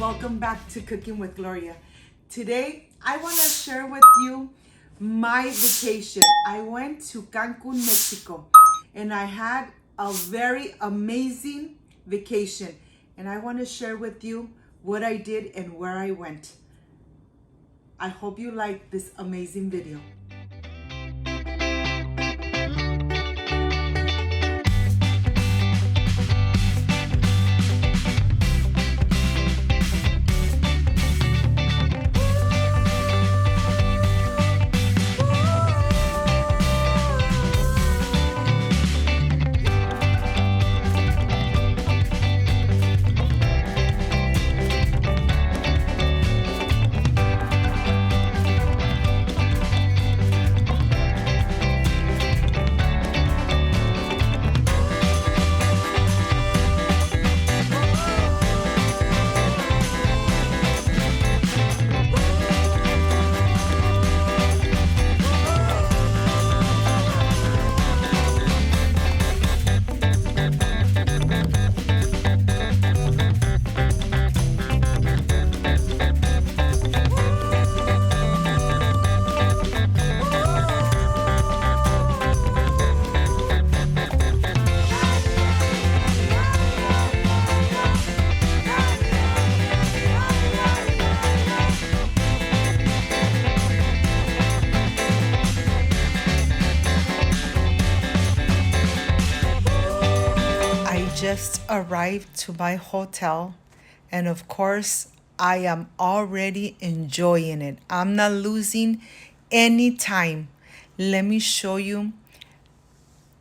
welcome back to Cooking with Gloria. Today, I want to share with you my vacation. I went to Cancun, Mexico, and I had a very amazing vacation. And I want to share with you what I did and where I went. I hope you like this amazing video. Just arrived to my hotel, and of course I am already enjoying it. I'm not losing any time. Let me show you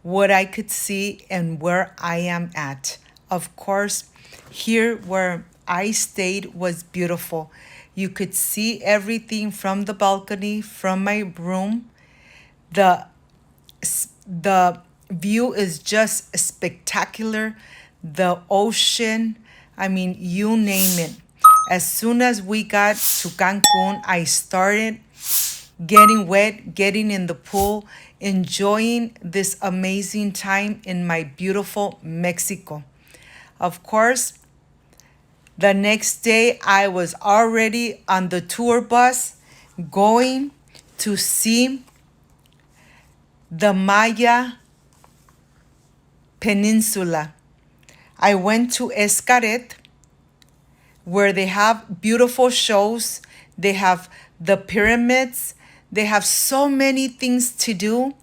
what I could see and where I am at. Of course, here where I stayed was beautiful. You could see everything from the balcony, from my room. The view is just spectacular. The ocean, I mean, you name it. As soon as we got to Cancun, I started getting wet, getting in the pool, enjoying this amazing time in my beautiful Mexico. Of course, the next day I was already on the tour bus going to see the Maya Peninsula. I went to Xcaret, where they have beautiful shows. They have the pyramids. They have so many things to do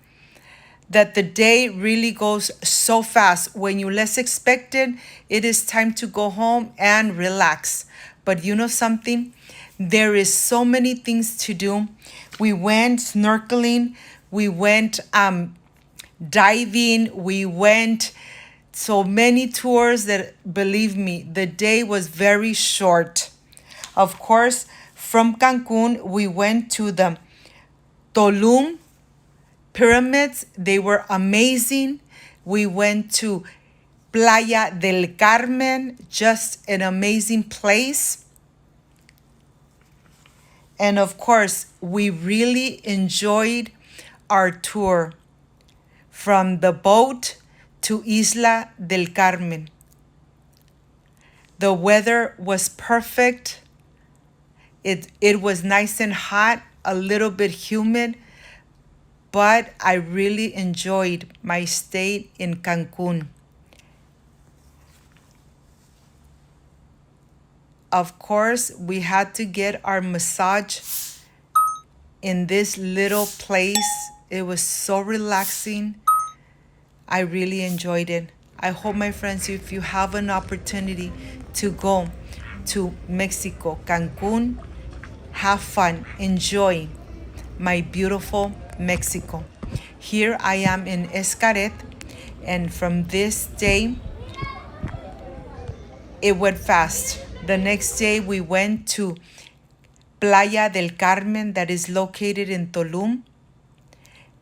that the day really goes so fast. When you less expect it, it is time to go home and relax. But you know something? There is so many things to do. We went snorkeling. We went diving. We went so many tours that, believe me, the day was very short. Of course, from Cancun, we went to the Tulum pyramids. They were amazing. We went to Playa del Carmen, just an amazing place. And of course, we really enjoyed our tour from the boat to Isla del Carmen. The weather was perfect. It was nice and hot, a little bit humid, but I really enjoyed my stay in Cancun. Of course, we had to get our massage in this little place. It was so relaxing. I really enjoyed it. I hope, my friends, if you have an opportunity to go to Mexico, Cancun, have fun, enjoy my beautiful Mexico. Here I am in Xcaret, and from this day, it went fast. The next day we went to Playa del Carmen, that is located in Tulum.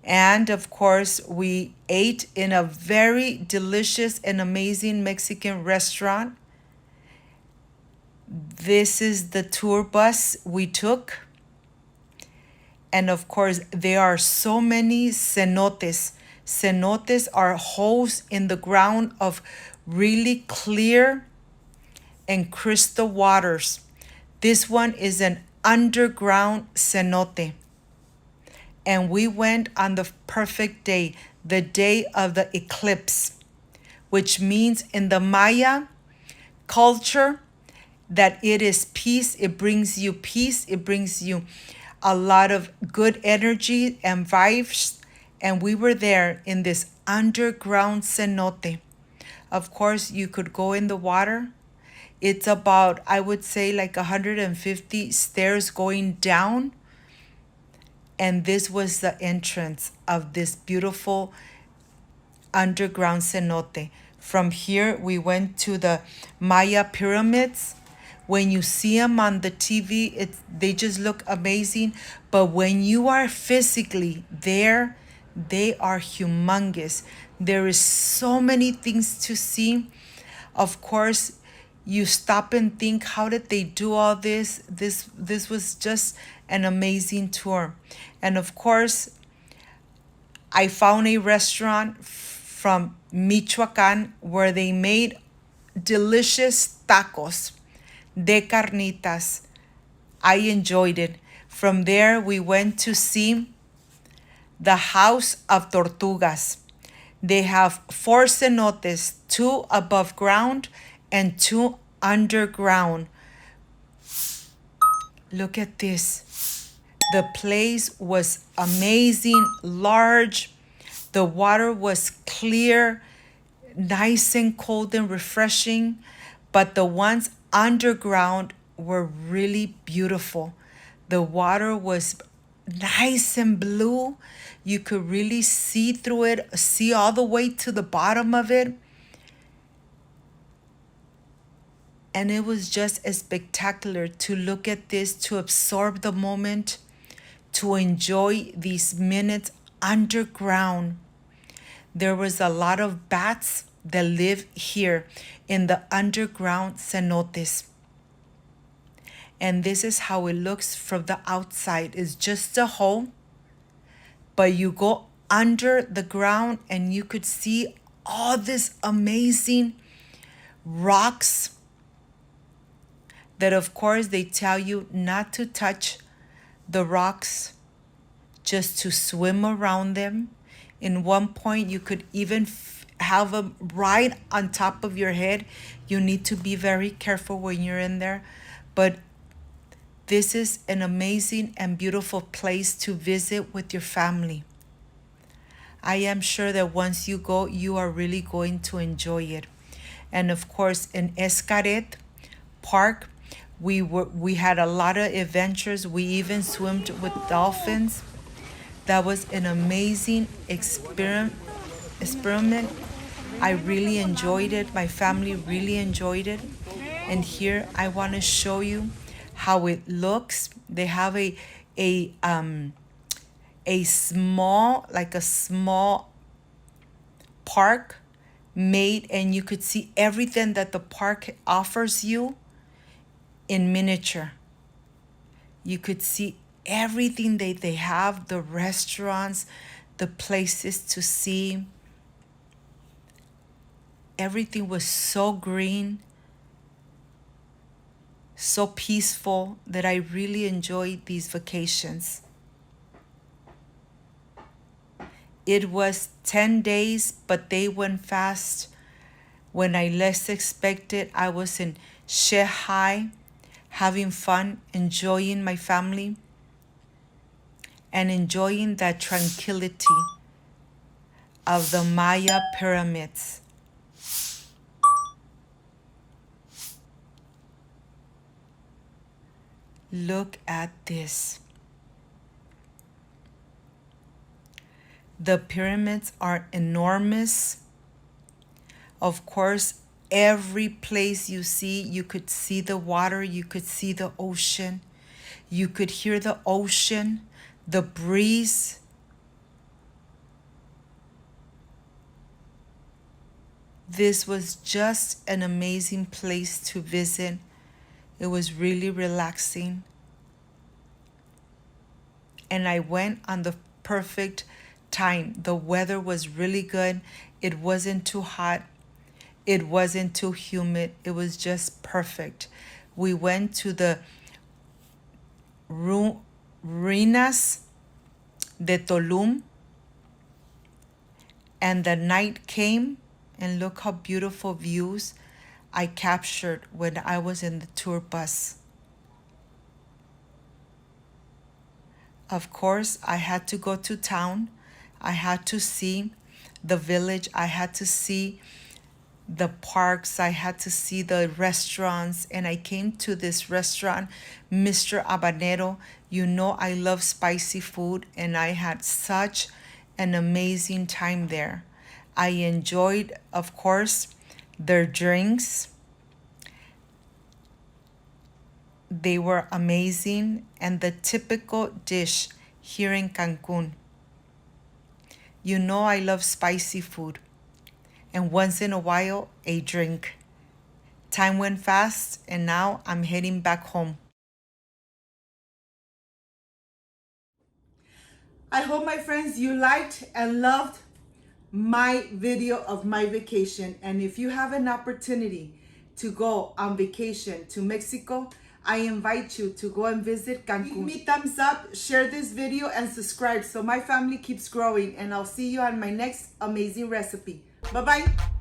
And of course, we ate in a very delicious and amazing Mexican restaurant. This is the tour bus we took. And of course, there are so many cenotes. Cenotes are holes in the ground of really clear and crystal waters. This one is an underground cenote. And we went on the perfect day, the day of the eclipse, which means in the Maya culture that it is peace. It brings you peace. It brings you a lot of good energy and vibes. And we were there in this underground cenote. Of course, you could go in the water. It's about, I would say, like 150 stairs going down. And this was the entrance of this beautiful underground cenote. From here, we went to the Maya pyramids. When you see them on the TV, they just look amazing. But when you are physically there, they are humongous. There is so many things to see. Of course, you stop and think, how did they do all this? This was just an amazing tour. And of course, I found a restaurant from Michoacan where they made delicious tacos de carnitas. I enjoyed it. From there, we went to see the House of Tortugas. They have 4 cenotes, 2 above ground and 2 underground. Look at this. The place was amazing, large. The water was clear, nice and cold and refreshing. But the ones underground were really beautiful. The water was nice and blue. You could really see through it, see all the way to the bottom of it. And it was just as spectacular to look at this, to absorb the moment, to enjoy these minutes underground. There was a lot of bats that live here in the underground cenotes. And this is how it looks from the outside. It's just a hole, but you go under the ground and you could see all this amazing rocks that, of course, they tell you not to touch the rocks, just to swim around them. In one point, you could even have them right on top of your head. You need to be very careful when you're in there. But this is an amazing and beautiful place to visit with your family. I am sure that once you go, you are really going to enjoy it. And of course, in Escaret Park, we had a lot of adventures. We even swam with dolphins. That was an amazing experiment. I really enjoyed it. My family really enjoyed it. And here I want to show you how it looks. They have a small park made, and you could see everything that the park offers you in miniature. You could see everything they have, the restaurants, the places to see. Everything was so green, so peaceful, that I really enjoyed these vacations. It was 10 days, but they went fast. When I least expected, I was in Shanghai, having fun, enjoying my family, and enjoying that tranquility of the Maya pyramids. Look at this. The pyramids are enormous. Of course, every place you see, you could see the water, you could see the ocean, you could hear the ocean, the breeze. This was just an amazing place to visit. It was really relaxing. And I went on the perfect time. The weather was really good. It wasn't too hot. It wasn't too humid. It was just perfect. We went to the ruinas de Tulum, and the night came, and look how beautiful views I captured when I was in the tour bus. Of course, I had to go to town. I had to see the village. I had to see the parks. I had to see the restaurants. And I came to this restaurant, Mr. Habanero. You know, I love spicy food, and I had such an amazing time there. I enjoyed, of course, their drinks. They were amazing, and the typical dish here in Cancun. You know I love spicy food, and once in a while, a drink. Time went fast, and now I'm heading back home. I hope, my friends, you liked and loved my video of my vacation. And if you have an opportunity to go on vacation to Mexico, I invite you to go and visit Cancun. Give me thumbs up, share this video, and subscribe so my family keeps growing. And I'll see you on my next amazing recipe. Bye-bye.